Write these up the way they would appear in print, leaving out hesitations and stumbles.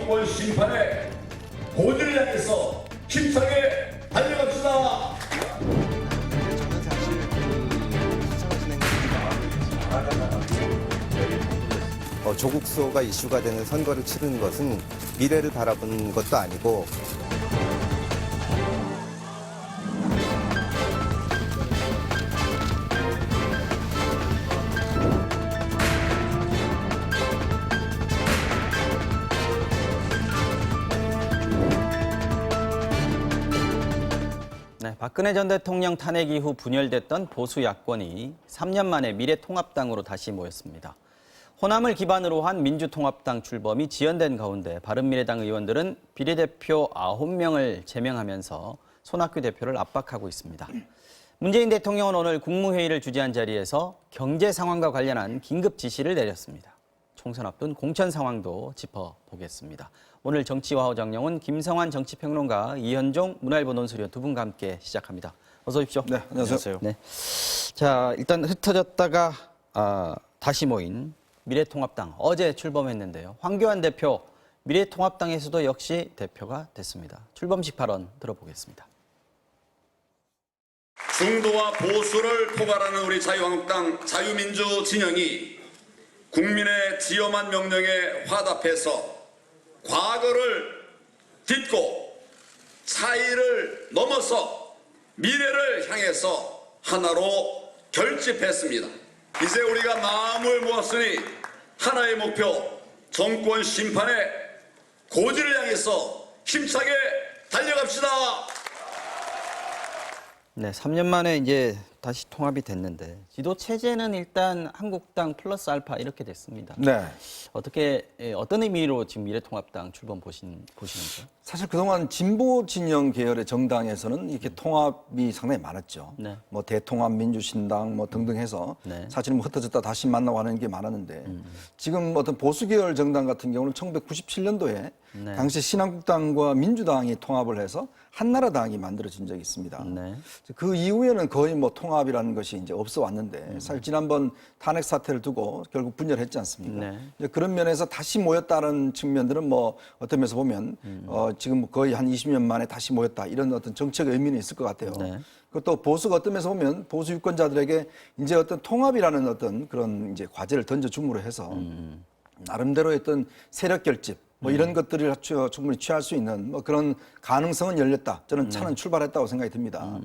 정권 심판의 고지를 향해서 힘차게 달려갑시다. 저는 사실 수사가 진행됩니다. 조국 수호가 이슈가 되는 선거를 치르는 것은 미래를 바라보는 것도 아니고 네, 박근혜 전 대통령 탄핵 이후 분열됐던 보수 야권이 3년 만에 미래통합당으로 다시 모였습니다. 호남을 기반으로 한 민주통합당 출범이 지연된 가운데 바른미래당 의원들은 비례대표 9명을 제명하면서 손학규 대표를 압박하고 있습니다. 문재인 대통령은 오늘 국무회의를 주재한 자리에서 경제 상황과 관련한 긴급 지시를 내렸습니다. 총선 앞둔 공천 상황도 짚어보겠습니다. 오늘 정치와호 정령은 김성환 정치평론가, 이현종 문화일보 논설위원 두 분과 함께 시작합니다. 어서 오십시오. 네, 안녕하세요. 네. 자, 일단 흩어졌다가 다시 모인 미래통합당 어제 출범했는데요. 황교안 대표 미래통합당에서도 역시 대표가 됐습니다. 출범식 발언 들어보겠습니다. 중도와 보수를 포괄하는 우리 자유한국당 자유민주 진영이 국민의 지엄한 명령에 화답해서 과거를 딛고 차이를 넘어서 미래를 향해서 하나로 결집했습니다. 이제 우리가 마음을 모았으니 하나의 목표, 정권 심판의 고지를 향해서 힘차게 달려갑시다. 네, 3년 만에 이제 다시 통합이 됐는데 지도 체제는 일단 한국당 플러스 알파 이렇게 됐습니다. 네. 어떤 의미로 지금 미래통합당 출범 보시는지요? 사실 그동안 진보 진영 계열의 정당에서는 이렇게 통합이 상당히 많았죠. 네. 뭐 대통합 민주신당 뭐 등등 해서 네. 사실은 뭐 흩어졌다 다시 만나고 하는 게 많았는데 지금 어떤 보수 계열 정당 같은 경우는 1997년도에 네. 당시 신한국당과 민주당이 통합을 해서 한나라당이 만들어진 적이 있습니다. 네. 그 이후에는 거의 뭐 통합이라는 것이 이제 없어 왔는데 사실 지난번 탄핵 사태를 두고 결국 분열했지 않습니까? 네. 이제 그런 면에서 다시 모였다는 측면들은 뭐 어떤 면에서 보면 지금 거의 한 20년 만에 다시 모였다 이런 어떤 정책 의미는 있을 것 같아요. 네. 그것도 보수가 어떤 면에서 보면 보수 유권자들에게 이제 어떤 통합이라는 어떤 그런 이제 과제를 던져줌으로 해서 나름대로 어떤 세력 결집 뭐 이런 것들을 충분히 취할 수 있는 뭐 그런 가능성은 열렸다. 저는 차는 출발했다고 생각이 듭니다.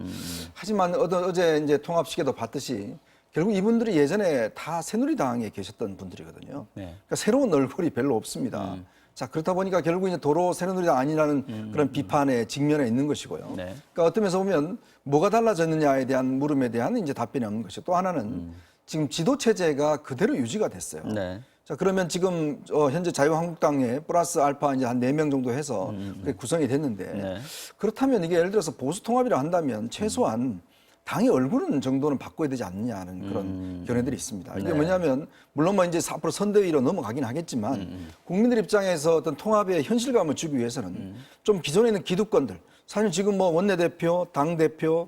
하지만 어제 이제 통합식에도 봤듯이 결국 이분들이 예전에 다 새누리당에 계셨던 분들이거든요. 네. 그러니까 새로운 얼굴이 별로 없습니다. 자, 그렇다 보니까 결국 이제 도로 새누리당 아니라는 그런 비판에 직면해 있는 것이고요. 네. 그러니까 어떤 면에서 보면 뭐가 달라졌느냐에 대한 물음에 대한 이제 답변이 없는 것이고 또 하나는 지금 지도 체제가 그대로 유지가 됐어요. 네. 자, 그러면 지금 현재 자유한국당에 플러스 알파 이제 한 4명 정도 해서 그게 구성이 됐는데 네. 그렇다면 이게 예를 들어서 보수 통합이라 한다면 최소한 당의 얼굴은 정도는 바꿔야 되지 않느냐는 그런 견해들이 있습니다. 이게 네. 뭐냐면 물론 뭐 이제 앞으로 선대위로 넘어가긴 하겠지만 국민들 입장에서 어떤 통합의 현실감을 주기 위해서는 좀 기존에 있는 기득권들 사실 지금 뭐 원내대표, 당대표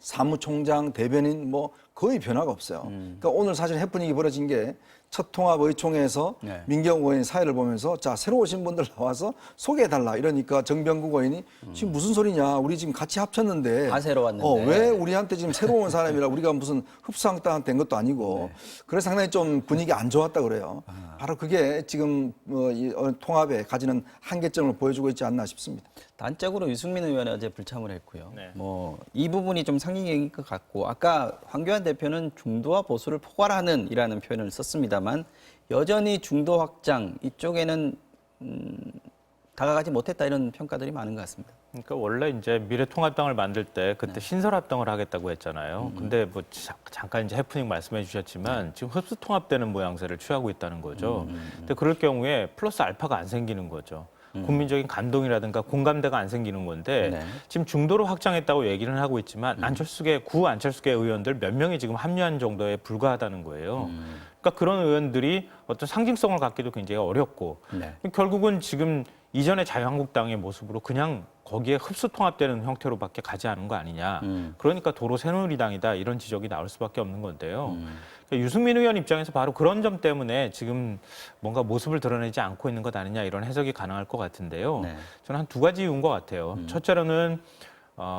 사무총장, 대변인 뭐 거의 변화가 없어요. 그러니까 오늘 사실 해프닝이 벌어진 게 첫 통합 의총에서 네. 민경욱 의원이 사회를 보면서 자 새로 오신 분들 나와서 소개해달라 이러니까 정병국 의원이 지금 무슨 소리냐 우리 지금 같이 합쳤는데 다 새로 왔는데. 왜 우리한테 지금 새로 온 사람이라 우리가 무슨 흡수항당 된 것도 아니고 그래서 상당히 좀 분위기 안 좋았다 그래요. 바로 그게 지금 이 통합에 가지는 한계점을 보여주고 있지 않나 싶습니다. 단적으로 유승민 의원이 어제 불참을 했고요. 뭐 이 부분이 좀 상징적인 것 같고 아까 황교안 대표는 중도와 보수를 포괄하는이라는 표현을 썼습니다만 여전히 중도 확장 이쪽에는 다가가지 못했다 이런 평가들이 많은 것 같습니다. 그러니까 원래 이제 미래통합당을 만들 때 그때 신설합당을 하겠다고 했잖아요. 근데 뭐 잠깐 이제 해프닝 말씀해 주셨지만 지금 흡수통합되는 모양새를 취하고 있다는 거죠. 근데 그럴 경우에 플러스 알파가 안 생기는 거죠. 국민적인 감동이라든가 공감대가 안 생기는 건데 네. 지금 중도로 확장했다고 얘기는 하고 있지만 구 안철수계 의원들 몇 명이 지금 합류한 정도에 불과하다는 거예요. 그러니까 그런 의원들이 어떤 상징성을 갖기도 굉장히 어렵고 네. 결국은 지금 이전의 자유한국당의 모습으로 그냥 거기에 흡수 통합되는 형태로밖에 가지 않은 거 아니냐. 그러니까 도로 새누리당이다 이런 지적이 나올 수밖에 없는 건데요. 그러니까 유승민 의원 입장에서 바로 그런 점 때문에 지금 뭔가 모습을 드러내지 않고 있는 것 아니냐 이런 해석이 가능할 것 같은데요. 네. 저는 한 두 가지 이유인 것 같아요. 첫째로는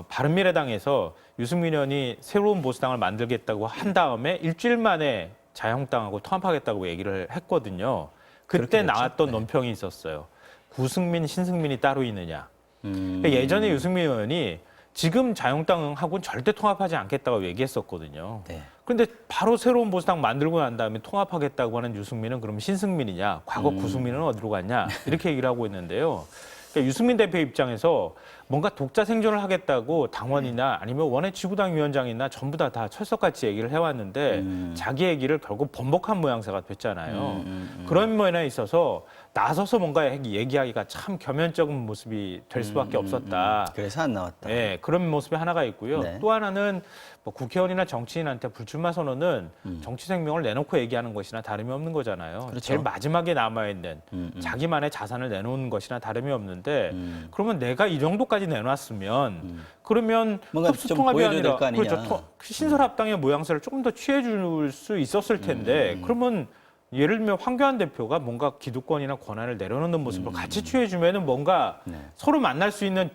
바른미래당에서 유승민 의원이 새로운 보수당을 만들겠다고 한 다음에 일주일 만에 자유한국당하고 통합하겠다고 얘기를 했거든요. 그때 나왔던 네. 논평이 있었어요. 구승민, 신승민이 따로 있느냐. 그러니까 예전에 유승민 의원이 지금 자유한국당하고는 절대 통합하지 않겠다고 얘기했었거든요. 네. 그런데 바로 새로운 보수당 만들고 난 다음에 통합하겠다고 하는 유승민은 그럼 신승민이냐, 과거 구승민은 어디로 갔냐 이렇게 얘기를 하고 있는데요. 그러니까 유승민 대표 입장에서 뭔가 독자 생존을 하겠다고 당원이나 아니면 원외 지구당 위원장이나 전부 다 철석같이 얘기를 해왔는데 자기 얘기를 결국 번복한 모양새가 됐잖아요. 그런 면에 있어서 나서서 뭔가 얘기하기가 참 겸연쩍은 모습이 될 수밖에 없었다. 그래서 안 나왔다. 네, 그런 모습이 하나가 있고요. 네. 또 하나는 뭐 국회의원이나 정치인한테 불출마 선언은 정치 생명을 내놓고 얘기하는 것이나 다름이 없는 거잖아요. 그렇죠. 제일 마지막에 남아있는 자기만의 자산을 내놓는 것이나 다름이 없는데 그러면 내가 이 정도까지 내놨으면 그러면 뭔가 흡수 좀 통합이 보여줘야 아니라 될거 아니냐. 그렇죠. 신설합당의 모양새를 조금 더 취해줄 수 있었을 텐데 그러면 예를 들면 황교안 대표가 뭔가 기득권이나 권한을 내려놓는 모습을 같이 취해주면은 뭔가 네. 서로 만날 수 있는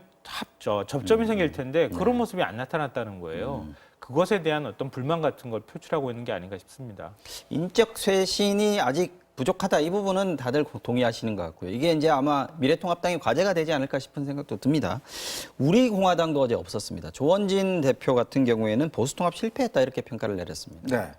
접점이 생길 텐데 그런 모습이 안 나타났다는 거예요. 그것에 대한 어떤 불만 같은 걸 표출하고 있는 게 아닌가 싶습니다. 인적 쇄신이 아직 부족하다 이 부분은 다들 동의하시는 것 같고요. 이게 이제 아마 미래통합당의 과제가 되지 않을까 싶은 생각도 듭니다. 우리공화당도 어제 없었습니다. 조원진 대표 같은 경우에는 보수통합 실패했다 이렇게 평가를 내렸습니다. 네.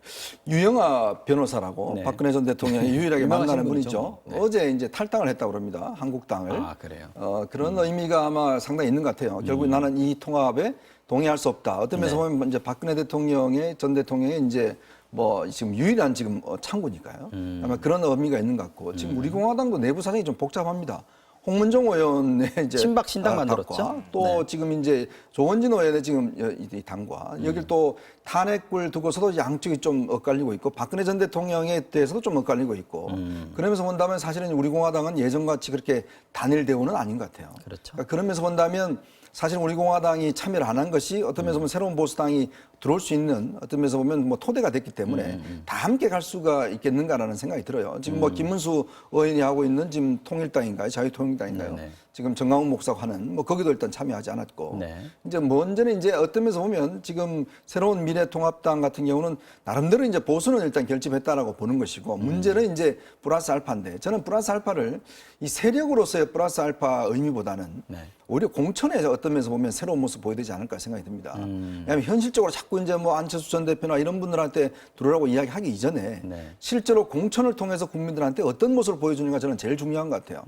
유영아 변호사라고 네. 박근혜 전 대통령이 유일하게 유명하신 만나는 분이죠. 분이죠. 네. 어제 이제 탈당을 했다고 그럽니다. 한국당을. 아, 그래요? 그런 의미가 아마 상당히 있는 것 같아요. 결국 나는 이 통합에 동의할 수 없다. 어떤 면에서 네. 보면 이제 박근혜 전 대통령의 이제 뭐 지금 유일한 지금 창구니까요. 아마 그런 의미가 있는 것 같고 지금 우리 공화당도 내부 사정이 좀 복잡합니다. 홍문종 의원의 이제 친박 신당 만들었죠? 당과 또 지금 이제 조원진 의원의 지금 이 당과 여길 또 탄핵을 두고서도 양쪽이 좀 엇갈리고 있고 박근혜 전 대통령에 대해서도 좀 엇갈리고 있고 그러면서 본다면 사실은 우리 공화당은 예전같이 그렇게 단일 대우는 아닌 것 같아요. 그렇죠. 그러니까 그러면서 본다면 사실 우리 공화당이 참여를 안 한 것이 어떤 면에서 보면 새로운 보수당이 들어올 수 있는 어떤 면에서 보면 뭐 토대가 됐기 때문에 다 함께 갈 수가 있겠는가라는 생각이 들어요. 지금 뭐 김문수 의원이 하고 있는 지금 통일당인가요? 자유통일당인가요? 네네. 지금 정강훈 목사가 하는 뭐 거기도 일단 참여하지 않았고 네. 이제 먼저는 이제 어떤 면에서 보면 지금 새로운 미래통합당 같은 경우는 나름대로 이제 보수는 일단 결집했다라고 보는 것이고 문제는 이제 플러스 알파인데 저는 플러스 알파를 이 세력으로서의 플러스 알파 의미보다는 네. 오히려 공천에서 어떤 면에서 보면 새로운 모습 보여야 되지 않을까 생각이 듭니다. 왜냐하면 현실적으로 자꾸 이제 뭐 안철수 전 대표나 이런 분들한테 들어오라고 이야기하기 이전에 네. 실제로 공천을 통해서 국민들한테 어떤 모습을 보여주는가 저는 제일 중요한 것 같아요.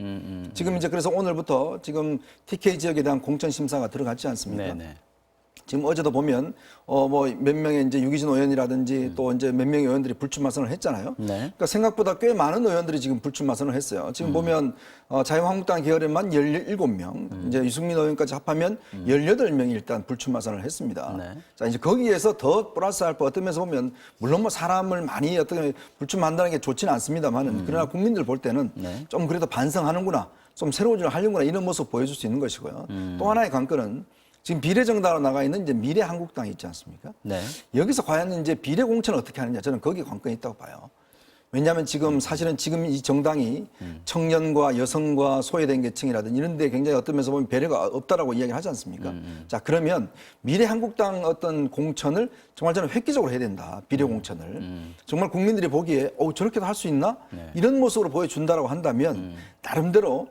지금 이제 그래서 오늘부터 지금 TK 지역에 대한 공천 심사가 들어갔지 않습니까? 네네. 지금 어제도 보면 뭐 몇 명의 이제 유기진 의원이라든지 또 이제 몇 명의 의원들이 불출마 선언을 했잖아요. 네. 그러니까 생각보다 꽤 많은 의원들이 지금 불출마 선언을 했어요. 지금 보면 자유한국당 계열에만 17명, 이제 유승민 의원까지 합하면 18명이 일단 불출마 선언을 했습니다. 네. 자, 이제 거기에서 더 플러스 알파 어떤 면에서 보면 물론 뭐 사람을 많이 어떻게 불출마한다는 게 좋지는 않습니다만은 그러나 국민들 볼 때는 네. 좀 그래도 반성하는구나, 좀 새로운 일을 하려구나 이런 모습 보여줄 수 있는 것이고요. 또 하나의 관건은 지금 비례정당으로 나가 있는 이제 미래한국당이 있지 않습니까? 네. 여기서 과연 이제 비례 공천을 어떻게 하느냐 저는 거기에 관건이 있다고 봐요. 왜냐하면 지금 사실은 지금 이 정당이 청년과 여성과 소외된 계층이라든지 이런 데 굉장히 어떤 면에서 보면 배려가 없다라고 이야기를 하지 않습니까? 자, 그러면 미래한국당 어떤 공천을 정말 저는 획기적으로 해야 된다. 비례 공천을. 정말 국민들이 보기에 저렇게도 할 수 있나? 네. 이런 모습으로 보여준다라고 한다면 나름대로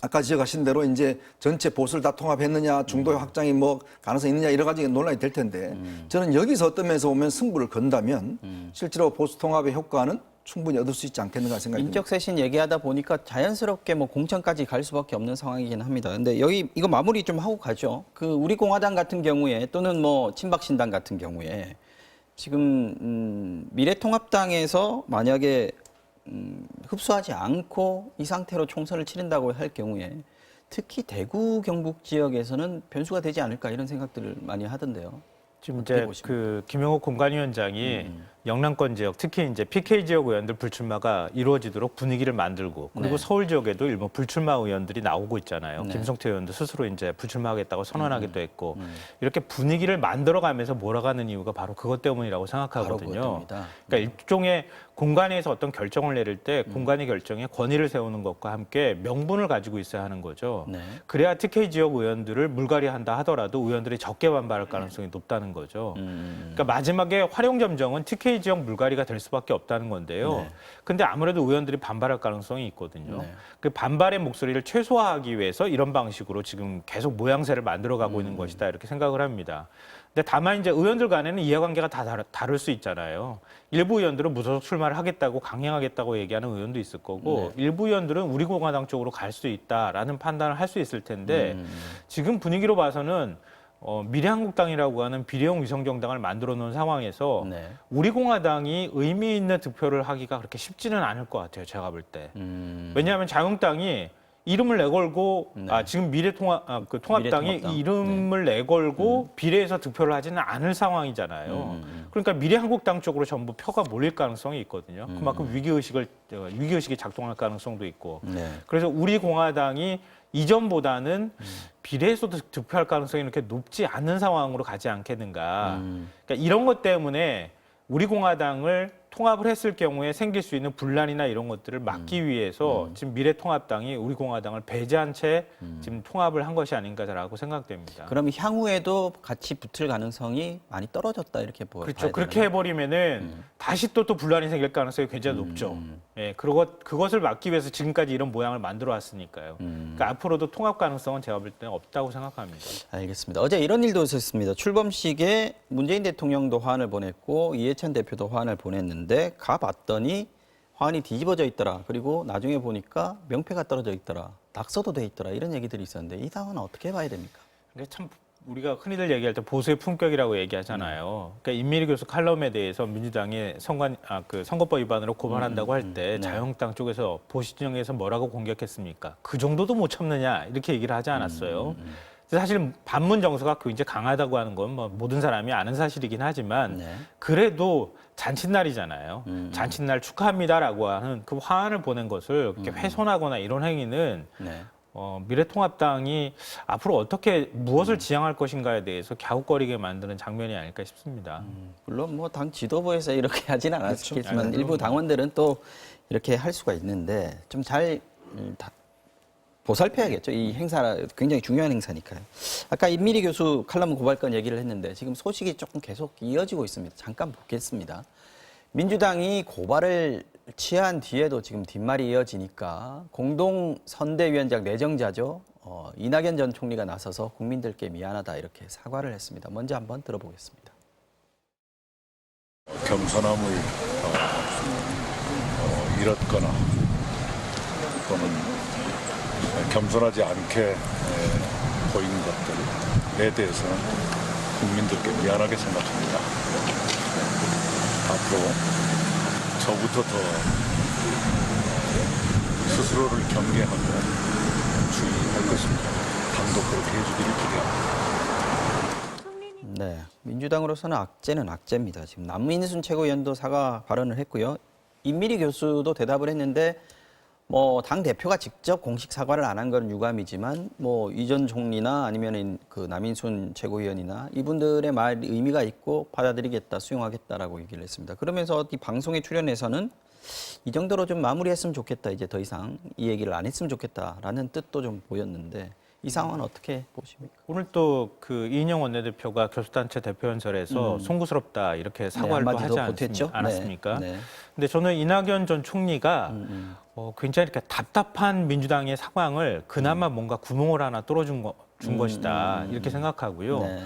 아까 지적하신 대로 이제 전체 보수를 다 통합했느냐, 중도 확장이 뭐 가능성이 있느냐 여러 가지 논란이 될 텐데 저는 여기서 어떤 면에서 보면 승부를 건다면 실제로 보수 통합의 효과는 충분히 얻을 수 있지 않겠는가 생각이 듭니다. 인적 쇄신 얘기하다 보니까 자연스럽게 뭐 공천까지 갈 수밖에 없는 상황이긴 합니다. 근데 여기 이거 마무리 좀 하고 가죠. 그 우리 공화당 같은 경우에 또는 뭐 친박신당 같은 경우에 지금 미래통합당에서 만약에 흡수하지 않고 이 상태로 총선을 치른다고 할 경우에 특히 대구 경북 지역에서는 변수가 되지 않을까 이런 생각들을 많이 하던데요. 지금 어떻게 이제 보십니까? 그 김영호 공관위원장이 영남권 지역, 특히 이제 PK 지역 의원들 불출마가 이루어지도록 분위기를 만들고 그리고 네. 서울 지역에도 일부 불출마 의원들이 나오고 있잖아요. 네. 김성태 의원도 스스로 이제 불출마하겠다고 선언하기도 했고 이렇게 분위기를 만들어가면서 몰아가는 이유가 바로 그것 때문이라고 생각하거든요. 바로 그것 때문이다. 그러니까 일종의 공관위에서 어떤 결정을 내릴 때 공관위 결정에 권위를 세우는 것과 함께 명분을 가지고 있어야 하는 거죠. 네. 그래야 TK 지역 의원들을 물갈이한다 하더라도 의원들이 적게 반발할 가능성이 높다는 거죠. 그러니까 마지막에 활용점정은 TK 지역 물갈이가 될 수밖에 없다는 건데요. 네. 근데 아무래도 의원들이 반발할 가능성이 있거든요. 네. 그 반발의 목소리를 최소화하기 위해서 이런 방식으로 지금 계속 모양새를 만들어가고 있는 것이다 이렇게 생각을 합니다. 근데 다만 이제 의원들 간에는 이해관계가 다 다를 수 있잖아요. 일부 의원들은 무소속 출마를 하겠다고 강행하겠다고 얘기하는 의원도 있을 거고 일부 의원들은 우리 공화당 쪽으로 갈 수 있다라는 판단을 할 수 있을 텐데 지금 분위기로 봐서는 미래한국당이라고 하는 비례형 위성정당을 만들어 놓은 상황에서 네. 우리 공화당이 의미 있는 득표를 하기가 그렇게 쉽지는 않을 것 같아요. 제가 볼 때. 왜냐하면 자유한국당이 이름을 내걸고 네. 지금 통합당이 미래통합당. 이름을 내걸고 비례해서 득표를 하지는 않을 상황이잖아요. 그러니까 미래한국당 쪽으로 전부 표가 몰릴 가능성이 있거든요. 그만큼 위기의식이 작동할 가능성도 있고. 네. 그래서 우리 공화당이 이전보다는 비례해서 득표할 가능성이 이렇게 높지 않은 상황으로 가지 않겠는가. 그러니까 이런 것 때문에 우리 공화당을 통합을 했을 경우에 생길 수 있는 분란이나 이런 것들을 막기 위해서 지금 미래통합당이 우리 공화당을 배제한 채 지금 통합을 한 것이 아닌가라고 생각됩니다. 그럼 향후에도 같이 붙을 가능성이 많이 떨어졌다 이렇게 보여요. 그렇죠. 그렇게 해버리면은 다시 또 분란이 생길 가능성이 굉장히 높죠. 예, 그것을 막기 위해서 지금까지 이런 모양을 만들어 왔으니까요. 그러니까 앞으로도 통합 가능성은 제가 볼 때는 없다고 생각합니다. 알겠습니다. 어제 이런 일도 있었습니다. 출범식에 문재인 대통령도 화환을 보냈고 이해찬 대표도 화환을 보냈는데 가봤더니 화환이 뒤집어져 있더라. 그리고 나중에 보니까 명패가 떨어져 있더라. 낙서도 돼 있더라. 이런 얘기들이 있었는데 이 상황은 어떻게 봐야 됩니까? 이게 참 우리가 흔히들 얘기할 때 보수의 품격이라고 얘기하잖아요. 그러니까 임미리 교수 칼럼에 대해서 민주당이 선거법 위반으로 고발한다고 할 때 자유한국당 쪽에서 보수 진영에서 뭐라고 공격했습니까? 그 정도도 못 참느냐 이렇게 얘기를 하지 않았어요. 사실 반문 정서가 굉장히 강하다고 하는 건 뭐 모든 사람이 아는 사실이긴 하지만 네. 그래도 잔칫날이잖아요. 잔칫날 축하합니다라고 하는 그 화환을 보낸 것을 그렇게 훼손하거나 이런 행위는 네. 미래통합당이 앞으로 어떻게 무엇을 지향할 것인가에 대해서 갸웃거리게 만드는 장면이 아닐까 싶습니다. 물론 뭐 당 지도부에서 이렇게 하진 않았겠지만 그렇죠. 일부 당원들은 또 이렇게 할 수가 있는데 좀 잘 보살펴야겠죠. 이 행사 굉장히 중요한 행사니까요. 아까 임미리 교수 칼럼 고발건 얘기를 했는데 지금 소식이 조금 계속 이어지고 있습니다. 잠깐 보겠습니다. 민주당이 고발을 취한 뒤에도 지금 뒷말이 이어지니까 공동 선대위원장 내정자죠. 이낙연 전 총리가 나서서 국민들께 미안하다 이렇게 사과를 했습니다. 먼저 한번 들어보겠습니다. 겸손함을 잃었거나 또는 겸손하지 않게 보인 것들에 대해서는 국민들께 미안하게 생각합니다. 앞으로 저부터 더 스스로를 경계하고 주의할 것입니다. 당도 그렇게 해주기를 기대합니다. 네, 민주당으로서는 악재는 악재입니다. 지금 남인순 최고위원도 사과 발언을 했고요. 임미리 교수도 대답을 했는데 뭐 당 대표가 직접 공식 사과를 안 한 건 유감이지만 뭐 이 전 총리나 아니면 그 남인순 최고위원이나 이분들의 말 의미가 있고 받아들이겠다, 수용하겠다라고 얘기를 했습니다. 그러면서 이 방송에 출연해서는 이 정도로 좀 마무리했으면 좋겠다, 이제 더 이상 이 얘기를 안 했으면 좋겠다라는 뜻도 좀 보였는데 이 상황은 어떻게 보십니까? 오늘 또 그 이인영 원내대표가 교수단체 대표연설에서 송구스럽다 이렇게 사과를 또 한마디도 하지 보탰죠? 않았습니까? 네. 근데 저는 이낙연 전 총리가 굉장히 이렇게 답답한 민주당의 상황을 그나마 뭔가 구멍을 하나 뚫어준 것이다 이렇게 생각하고요. 네.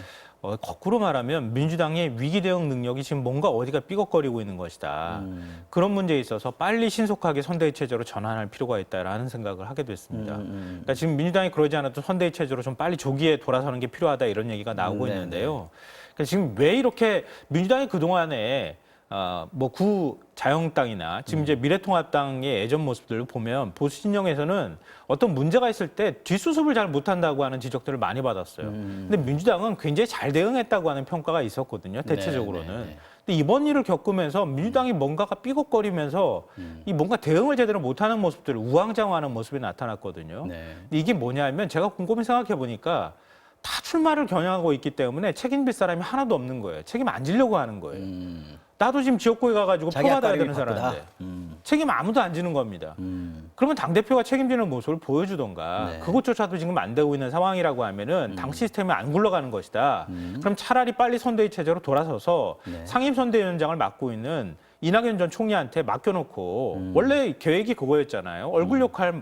거꾸로 말하면 민주당의 위기 대응 능력이 지금 뭔가 어디가 삐걱거리고 있는 것이다. 그런 문제에 있어서 빨리 신속하게 선대위 체제로 전환할 필요가 있다라는 생각을 하게 됐습니다. 그러니까 지금 민주당이 그러지 않아도 선대위 체제로 좀 빨리 조기에 돌아서는 게 필요하다 이런 얘기가 나오고 있는데요. 그러니까 지금 왜 이렇게 민주당이 그동안에 뭐 구자유한국당이나 지금 이제 미래통합당의 예전 모습들을 보면 보수 진영에서는 어떤 문제가 있을 때 뒷수습을 잘 못한다고 하는 지적들을 많이 받았어요. 근데 민주당은 굉장히 잘 대응했다고 하는 평가가 있었거든요. 대체적으로는. 네. 근데 이번 일을 겪으면서 민주당이 뭔가가 삐걱거리면서 이 뭔가 대응을 제대로 못하는 모습들을 우왕좌왕하는 모습이 나타났거든요. 네. 근데 이게 뭐냐면 제가 곰곰이 생각해 보니까 다 출마를 겨냥하고 있기 때문에 책임질 사람이 하나도 없는 거예요. 책임 안 지려고 하는 거예요. 나도 지금 지역구에 가가지고 자기 표받아야 앞가림이 되는 바쁘다. 사람인데 책임 아무도 안 지는 겁니다. 그러면 당대표가 책임지는 모습을 보여주던가 네. 그것조차도 지금 안 되고 있는 상황이라고 하면은 당 시스템이 안 굴러가는 것이다. 그럼 차라리 빨리 선대위 체제로 돌아서서 네. 상임선대위원장을 맡고 있는 이낙연 전 총리한테 맡겨놓고 원래 계획이 그거였잖아요. 얼굴 역할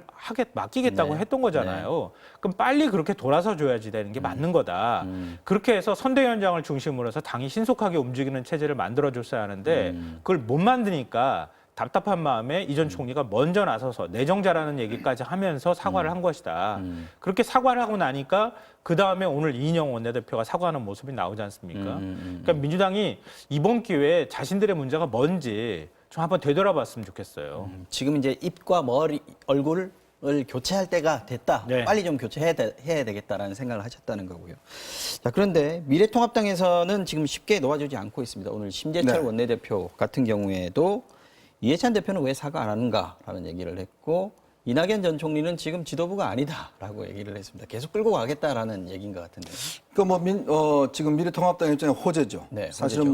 맡기겠다고 네. 했던 거잖아요. 그럼 빨리 그렇게 돌아서 줘야지 되는 게 맞는 거다. 그렇게 해서 선대위원장을 중심으로 해서 당이 신속하게 움직이는 체제를 만들어줬어야 하는데 그걸 못 만드니까 답답한 마음에 이 전 총리가 먼저 나서서 내정자라는 얘기까지 하면서 사과를 한 것이다. 그렇게 사과를 하고 나니까 그 다음에 오늘 이인영 원내대표가 사과하는 모습이 나오지 않습니까? 그러니까 민주당이 이번 기회에 자신들의 문제가 뭔지 좀 한번 되돌아봤으면 좋겠어요. 지금 이제 입과 머리, 얼굴을 교체할 때가 됐다. 네. 빨리 좀 교체해야 되겠다라는 생각을 하셨다는 거고요. 자, 그런데 미래통합당에서는 지금 쉽게 놓아주지 않고 있습니다. 오늘 심재철 네. 원내대표 같은 경우에도 이해찬 대표는 왜 사과 안 하는가라는 얘기를 했고 이낙연 전 총리는 지금 지도부가 아니다라고 얘기를 했습니다. 계속 끌고 가겠다라는 얘기인 것 같은데. 지금 미래통합당 입장에 호재죠. 네, 사실은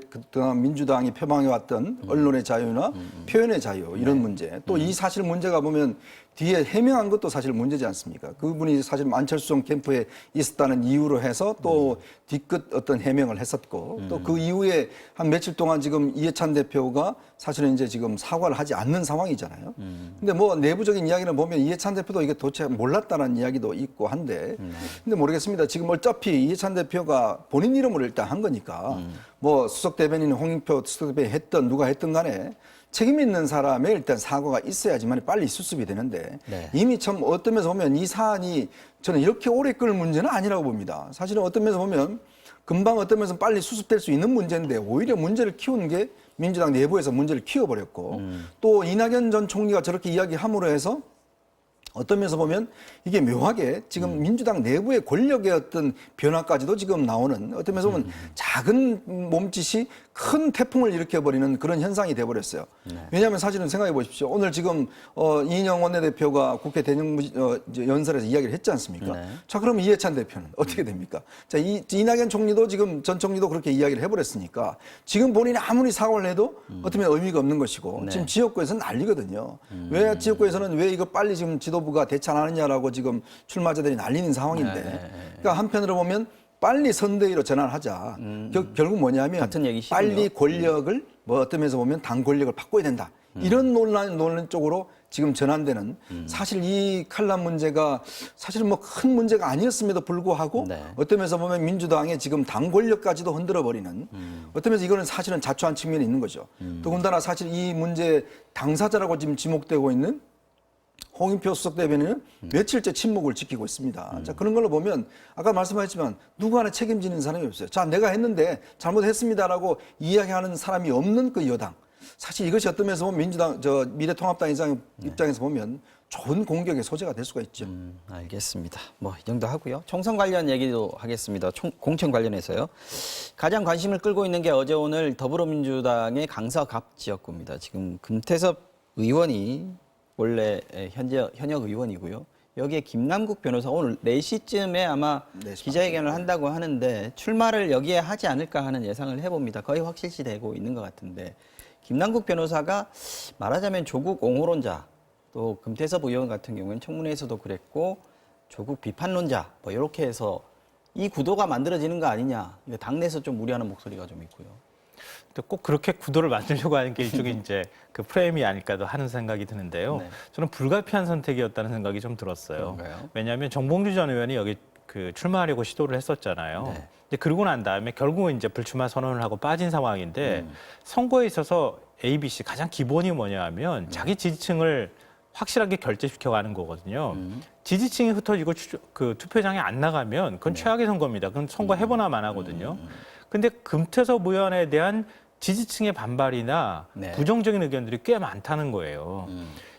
그동안 민주당이 표방해왔던 언론의 자유나 표현의 자유 이런 문제. 또 이 사실 문제가 보면 뒤에 해명한 것도 사실 문제지 않습니까? 그분이 사실 안철수정 캠프에 있었다는 이유로 해서 또 뒤끝 어떤 해명을 했었고 또 그 이후에 한 며칠 동안 지금 이해찬 대표가 사실은 이제 지금 사과를 하지 않는 상황이잖아요. 근데 뭐 내부적인 이야기를 보면 이해찬 대표도 이게 도대체 몰랐다는 이야기도 있고 한데 근데 모르겠습니다. 지금 어차피 이해찬 대표가 본인 이름으로 일단 한 거니까 뭐 수석 대변인 홍익표 수석 대변인 했던 누가 했던 간에 책임 있는 사람의 일단 사과가 있어야지만 빨리 수습이 되는데 네. 이미 참 어떤 면에서 보면 이 사안이 저는 이렇게 오래 끌 문제는 아니라고 봅니다. 사실은 어떤 면에서 보면 금방 어떤 면에서 빨리 수습될 수 있는 문제인데 오히려 문제를 키우는 게 민주당 내부에서 문제를 키워버렸고 또 이낙연 전 총리가 저렇게 이야기함으로 해서 어떤 면에서 보면 이게 묘하게 지금 민주당 내부의 권력의 어떤 변화까지도 지금 나오는 어떤 면에서 보면 작은 몸짓이 큰 태풍을 일으켜버리는 그런 현상이 돼버렸어요. 왜냐하면 사실은 생각해 보십시오. 오늘 지금 이인영 원내대표가 국회 대정연설에서 이야기를 했지 않습니까? 네. 자, 그럼 이해찬 대표는 어떻게 됩니까? 자, 이낙연 총리도 지금 전 총리도 그렇게 이야기를 해버렸으니까 지금 본인이 아무리 사과를 해도 어떻게 보면 의미가 없는 것이고 지금 지역구에서는 난리거든요. 왜 지역구에서는 왜 이거 빨리 지금 지도부가 대처 안 하느냐라고 지금 출마자들이 난리는 상황인데 그러니까 한편으로 보면 빨리 선대위로 전환하자. 결국 뭐냐면 같은 얘기시군요. 빨리 권력을 뭐 어떤 면에서 보면 당 권력을 바꿔야 된다. 이런 논란 쪽으로 지금 전환되는 사실 이 칼럼 문제가 사실은 뭐 큰 문제가 아니었음에도 불구하고 네. 어떤 면에서 보면 민주당의 지금 당 권력까지도 흔들어 버리는 어떤 면에서 이거는 사실은 자초한 측면이 있는 거죠. 더군다나 사실 이 문제 당사자라고 지금 지목되고 있는 홍익표 수석 대변인은 며칠째 침묵을 지키고 있습니다. 자, 그런 걸로 보면 아까 말씀하셨지만 누구 하나 책임지는 사람이 없어요. 자, 내가 했는데 잘못했습니다라고 이야기하는 사람이 없는 그 여당. 사실 이것이 어떤 면에서 보면 민주당, 미래통합당 입장에서 보면 좋은 공격의 소재가 될 수가 있죠. 알겠습니다. 뭐 이 정도 하고요. 총선 관련 얘기도 하겠습니다. 공천 관련해서요. 가장 관심을 끌고 있는 게 어제 오늘 더불어민주당의 강서갑 지역구입니다. 지금 금태섭 의원이 원래 현역 의원이고요. 여기에 김남국 변호사 오늘 4시쯤에 아마 4시 기자회견을 한다고 하는데 출마를 여기에 하지 않을까 하는 예상을 해봅니다. 거의 확실시되고 있는 것 같은데 김남국 변호사가 말하자면 조국 옹호론자 또 금태섭 의원 같은 경우에는 청문회에서도 그랬고 조국 비판론자 뭐 이렇게 해서 이 구도가 만들어지는 거 아니냐. 당내에서 좀 우려하는 목소리가 좀 있고요. 꼭 그렇게 구도를 만들려고 하는 게 일종의 이제 그 프레임이 아닐까도 하는 생각이 드는데요. 네. 저는 불가피한 선택이었다는 생각이 좀 들었어요. 그런가요? 왜냐하면 정봉주 전 의원이 여기 그 출마하려고 시도를 했었잖아요. 네. 근데 그러고 난 다음에 결국은 이제 불출마 선언을 하고 빠진 상황인데 선거에 있어서 ABC 가장 기본이 뭐냐 하면 자기 지지층을 확실하게 결집시켜가는 거거든요. 지지층이 흩어지고 그 투표장에 안 나가면 그건 최악의 선거입니다. 그건 선거 해보나 만하거든요. 근데 금태섭 의원에 대한 지지층의 반발이나 네. 부정적인 의견들이 꽤 많다는 거예요.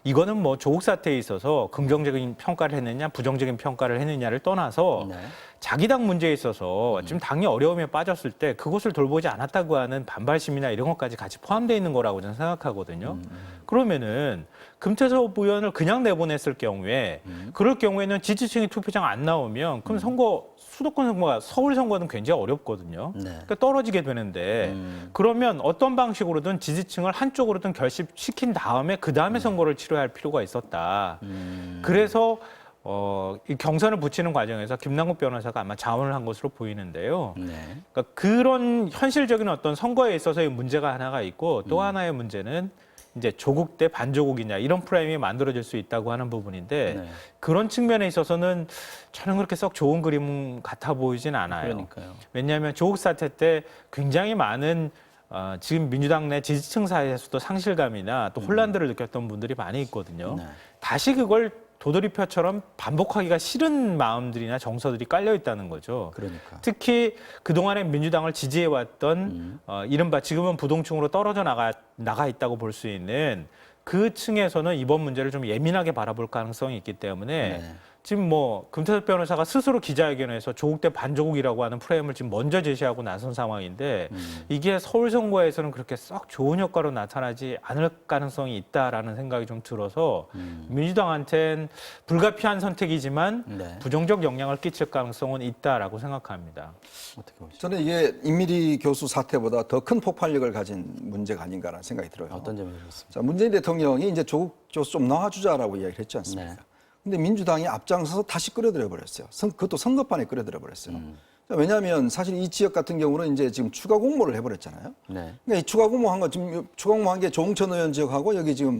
이거는 뭐 조국 사태에 있어서 긍정적인 평가를 했느냐, 부정적인 평가를 했느냐를 떠나서 네. 자기 당 문제에 있어서 지금 당이 어려움에 빠졌을 때 그것을 돌보지 않았다고 하는 반발심이나 이런 것까지 같이 포함되어 있는 거라고 저는 생각하거든요. 그러면은 금태섭 의원을 그냥 내보냈을 경우에 그럴 경우에는 지지층이 투표장 안 나오면 그럼 수도권 선거가 서울 선거는 굉장히 어렵거든요. 네. 그러니까 떨어지게 되는데 그러면 어떤 방식으로든 지지층을 한쪽으로든 결집시킨 다음에 그 다음에 선거를 치러야 할 필요가 있었다. 그래서 이 경선을 붙이는 과정에서 김남국 변호사가 아마 자원을 한 것으로 보이는데요. 네. 그러니까 그런 현실적인 어떤 선거에 있어서의 문제가 하나가 있고 또 하나의 문제는 이제 조국 대 반조국이냐 이런 프레임이 만들어질 수 있다고 하는 부분인데 네. 그런 측면에 있어서는 저는 그렇게 썩 좋은 그림 같아 보이진 않아요. 그러니까요. 왜냐하면 조국 사태 때 굉장히 많은 지금 민주당 내 지지층 사이에서도 상실감이나 또 혼란들을 느꼈던 분들이 많이 있거든요. 네. 다시 그걸 도돌이표처럼 반복하기가 싫은 마음들이나 정서들이 깔려 있다는 거죠. 그러니까. 특히 그동안에 민주당을 지지해왔던 이른바 지금은 부동층으로 떨어져 나가 있다고 볼 수 있는 그 층에서는 이번 문제를 좀 예민하게 바라볼 가능성이 있기 때문에 네. 지금 뭐 금태섭 변호사가 스스로 기자회견에서 조국 대 반조국이라고 하는 프레임을 지금 먼저 제시하고 나선 상황인데 이게 서울 선거에서는 그렇게 썩 좋은 효과로 나타나지 않을 가능성이 있다라는 생각이 좀 들어서 민주당한테는 불가피한 선택이지만 네. 부정적 영향을 끼칠 가능성은 있다라고 생각합니다. 어떻게 보시죠? 저는 이게 임미리 교수 사태보다 더 큰 폭발력을 가진 문제가 아닌가라는 생각이 들어요. 어떤 점이 그렇습니까? 자, 문재인 대통령이 이제 조국 교수 좀 놔주자라고 이야기를 했지 않습니까? 네. 근데 민주당이 앞장서서 다시 끌어들여 버렸어요. 그것도 선거판에 끌어들여 버렸어요. 자, 왜냐하면 사실 이 지역 같은 경우는 이제 지금 추가 공모를 해버렸잖아요. 네. 그러니까 이 추가 공모한 거 지금 추가 공모한 게 조홍천 의원 지역하고 여기 지금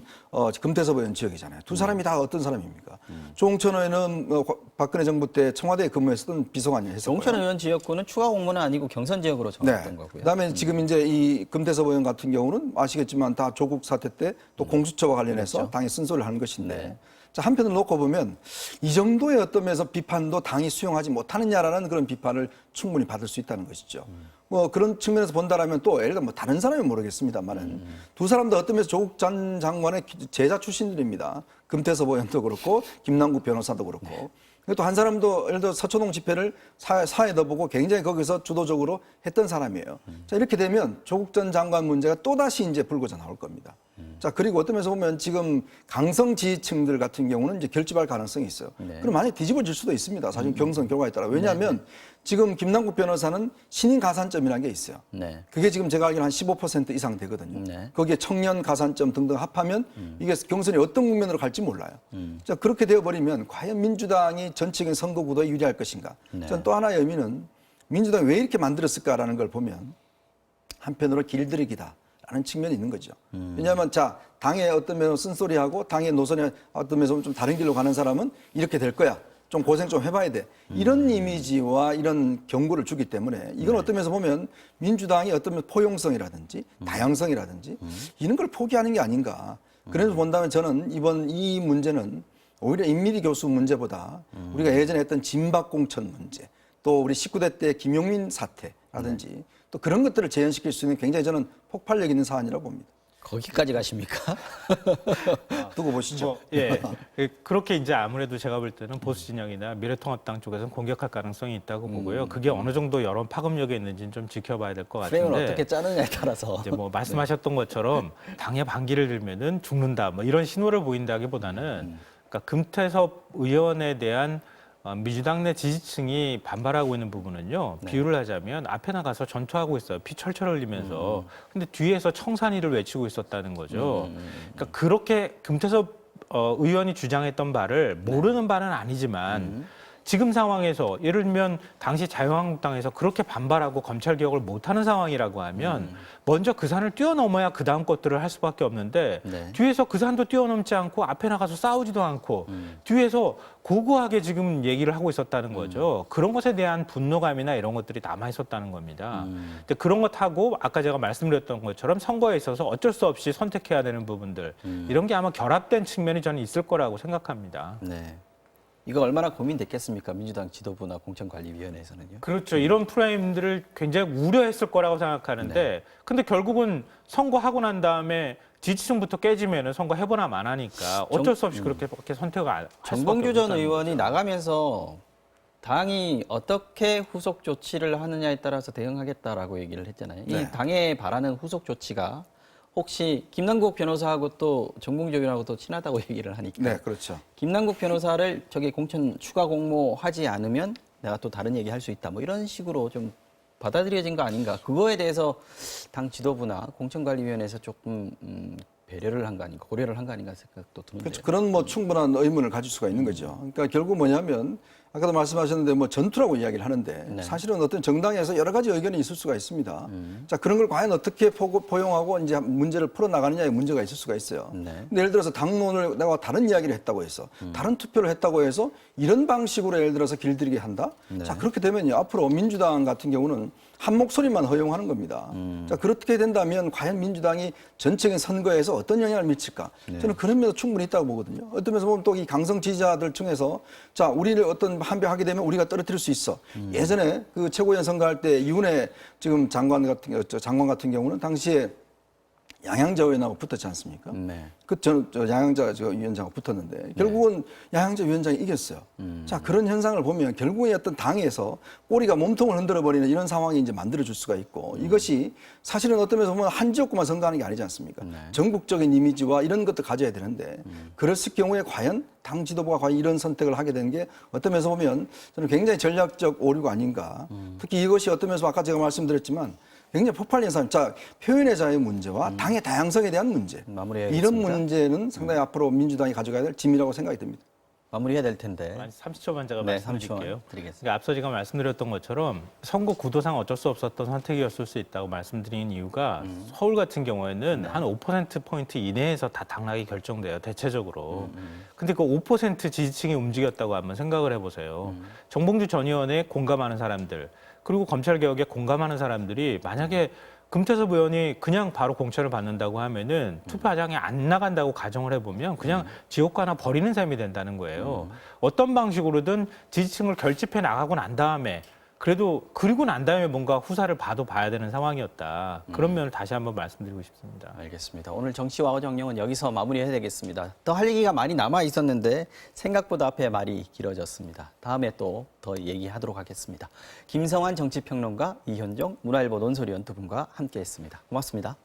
금태섭 의원 지역이잖아요. 두 사람이 다 어떤 사람입니까? 조홍천 의원은 박근혜 정부 때 청와대에 근무했었던 비서관이 했었고요. 정천 의원 지역구는 추가 공모는 아니고 경선 지역으로 정했던 거고요. 그다음에 지금 이제 이 금태섭 의원 같은 경우는 아시겠지만 다 조국 사태 때 또 공수처와 관련해서 그렇죠. 당이 쓴소리를 하는 것인데. 네. 자, 한편으로 놓고 보면 이 정도의 어떤 면에서 비판도 당이 수용하지 못하느냐라는 그런 비판을 충분히 받을 수 있다는 것이죠. 뭐 그런 측면에서 본다라면 또 예를 들어 뭐 다른 사람이 모르겠습니다만은 두 사람도 어떤 면에서 조국 전 장관의 제자 출신들입니다. 금태섭 의원도 그렇고 김남국 변호사도 그렇고. 또 한 사람도 예를 들어 서초동 집회를 사회도 보고 굉장히 거기서 주도적으로 했던 사람이에요. 자, 이렇게 되면 조국 전 장관 문제가 또다시 이제 불거져 나올 겁니다. 자, 그리고 어떤 면에서 보면 지금 강성 지지층들 같은 경우는 이제 결집할 가능성이 있어요. 네. 그럼 많이 뒤집어질 수도 있습니다. 사실 경선 결과에 따라. 왜냐하면 지금 김남국 변호사는 신인 가산점이라는 게 있어요. 네. 그게 지금 제가 알기로는 한 15% 이상 되거든요. 네. 거기에 청년 가산점 등등 합하면 이게 경선이 어떤 국면으로 갈지 몰라요. 자, 그렇게 되어버리면 과연 민주당이 전체적인 선거 구도에 유리할 것인가. 네. 전 또 하나의 의미는 민주당이 왜 이렇게 만들었을까라는 걸 보면 한편으로 길들이기다라는 측면이 있는 거죠. 왜냐하면 자, 당의 어떤 면으로 쓴소리하고 당의 노선에 어떤 면에서 좀 다른 길로 가는 사람은 이렇게 될 거야. 좀 고생 좀 해봐야 돼. 이런 이미지와 이런 경고를 주기 때문에 이건 어떤 면에서 보면 민주당이 어떤 면 포용성이라든지 다양성이라든지 이런 걸 포기하는 게 아닌가. 그래서 본다면 저는 이번 이 문제는 오히려 임미리 교수 문제보다 우리가 예전에 했던 진박공천 문제 또 우리 19대 때 김용민 사태라든지 또 그런 것들을 재현시킬 수 있는 굉장히 저는 폭발력 있는 사안이라고 봅니다. 거기까지 가십니까? 두고 보시죠. 뭐, 예. 그렇게 이제 아무래도 제가 볼 때는 보수 진영이나 미래통합당 쪽에서는 공격할 가능성이 있다고 보고요. 그게 어느 정도 여론 파급력이 있는지는 좀 지켜봐야 될 것 프레임을 같은데. 어떻게 짜느냐에 따라서. 이제 뭐 말씀하셨던 것처럼 당의 반기를 들면은 죽는다 뭐 이런 신호를 보인다기보다는 그러니까 금태섭 의원에 대한 민주당 내 지지층이 반발하고 있는 부분은요. 비유를 하자면 앞에 나가서 전투하고 있어요. 피 철철 흘리면서. 근데 뒤에서 청산이를 외치고 있었다는 거죠. 그러니까 그렇게 금태섭 의원이 주장했던 바를 모르는 바는 아니지만 지금 상황에서 예를 들면 당시 자유한국당에서 그렇게 반발하고 검찰개혁을 못하는 상황이라고 하면 먼저 그 산을 뛰어넘어야 그 다음 것들을 할 수밖에 없는데 네. 뒤에서 그 산도 뛰어넘지 않고 앞에 나가서 싸우지도 않고 뒤에서 고고하게 지금 얘기를 하고 있었다는 거죠. 그런 것에 대한 분노감이나 이런 것들이 남아 있었다는 겁니다. 근데 그런 것하고 아까 제가 말씀드렸던 것처럼 선거에 있어서 어쩔 수 없이 선택해야 되는 부분들 이런 게 아마 결합된 측면이 저는 있을 거라고 생각합니다. 네. 이거 얼마나 고민됐겠습니까? 민주당 지도부나 공천관리위원회에서는요. 그렇죠. 이런 프레임들을 굉장히 우려했을 거라고 생각하는데 네. 근데 결국은 선거하고 난 다음에 지지층부터 깨지면은 선거 해보나 마나니까 어쩔 수 없이 그렇게 선택을 할 정봉주 수밖에 전 없다는 의원이 거죠. 나가면서 당이 어떻게 후속 조치를 하느냐에 따라서 대응하겠다라고 얘기를 했잖아요. 네. 이 당에 바라는 후속 조치가 혹시 김남국 변호사하고 또 정봉주 의원하고 또 친하다고 얘기를 하니까 네, 그렇죠. 김남국 변호사를 저기 공천 추가 공모하지 않으면 내가 또 다른 얘기 할 수 있다. 뭐 이런 식으로 좀 받아들여진 거 아닌가. 그거에 대해서 당 지도부나 공천관리위원회에서 조금 배려를 한 거 아닌가, 고려를 한 거 아닌가 생각도 드는데요. 그렇죠. 그런 뭐 충분한 의문을 가질 수가 있는 거죠. 그러니까 결국 뭐냐면 아까도 말씀하셨는데 뭐 전투라고 이야기를 하는데 네. 사실은 어떤 정당에서 여러 가지 의견이 있을 수가 있습니다. 자, 그런 걸 과연 어떻게 포용하고 이제 문제를 풀어나가느냐에 문제가 있을 수가 있어요. 네. 근데 예를 들어서 당론을 내가 다른 이야기를 했다고 해서 다른 투표를 했다고 해서 이런 방식으로 예를 들어서 길들이게 한다. 네. 자, 그렇게 되면요. 앞으로 민주당 같은 경우는 한 목소리만 허용하는 겁니다. 자, 그렇게 된다면 과연 민주당이 전체적인 선거에서 어떤 영향을 미칠까? 저는 그런 면도 충분히 있다고 보거든요. 어떤 면에서 보면 또 이 강성 지지자들 중에서 자, 우리를 어떤 한 배 하게 되면 우리가 떨어뜨릴 수 있어. 예전에 그 최고위원 선거할 때 이훈혜 지금 장관 같은 경우는 당시에 양양자 의원하고 붙었지 않습니까? 네. 양양자 위원장하고 붙었는데 결국은 양양자 위원장이 이겼어요. 자, 그런 현상을 보면 결국에 어떤 당에서 꼬리가 몸통을 흔들어 버리는 이런 상황이 이제 만들어 줄 수가 있고 이것이 사실은 어떤 면에서 보면 한 지역구만 선거하는 게 아니지 않습니까? 전국적인 이미지와 이런 것도 가져야 되는데 그랬을 경우에 과연 당 지도부가 과연 이런 선택을 하게 된 게 어떤 면에서 보면 저는 굉장히 전략적 오류가 아닌가. 특히 이것이 어떤 면에서 아까 제가 말씀드렸지만 굉장히 폭발적인 사람, 자, 표현의 자유의 문제와 당의 다양성에 대한 문제. 마무리해야겠습니다. 이런 문제는 상당히 앞으로 민주당이 가져가야 될 짐이라고 생각이 듭니다. 마무리해야 될 텐데. 한 30초만 제가 네, 말씀드릴게요. 30초만 드리겠습니다. 그러니까 앞서 제가 말씀드렸던 것처럼 선거 구도상 어쩔 수 없었던 선택이었을 수 있다고 말씀드린 이유가 서울 같은 경우에는 한 5%포인트 이내에서 다 당락이 결정돼요, 대체적으로. 근데 그 5% 지지층이 움직였다고 한번 생각을 해보세요. 정봉주 전 의원에 공감하는 사람들, 그리고 검찰개혁에 공감하는 사람들이 만약에 금태섭 의원이 그냥 바로 공천을 받는다고 하면은 투표장에 안 나간다고 가정을 해보면 그냥 지옥 가나 버리는 셈이 된다는 거예요. 어떤 방식으로든 지지층을 결집해 나가고 난 다음에 그리고 난 다음에 뭔가 후사를 봐야 되는 상황이었다. 그런 면을 다시 한번 말씀드리고 싶습니다. 알겠습니다. 오늘 정치와 정령은 여기서 마무리해야 되겠습니다. 더 할 얘기가 많이 남아 있었는데 생각보다 앞에 말이 길어졌습니다. 다음에 또 더 얘기하도록 하겠습니다. 김성환 정치평론가, 이현종 문화일보 논설위원 두 분과 함께했습니다. 고맙습니다.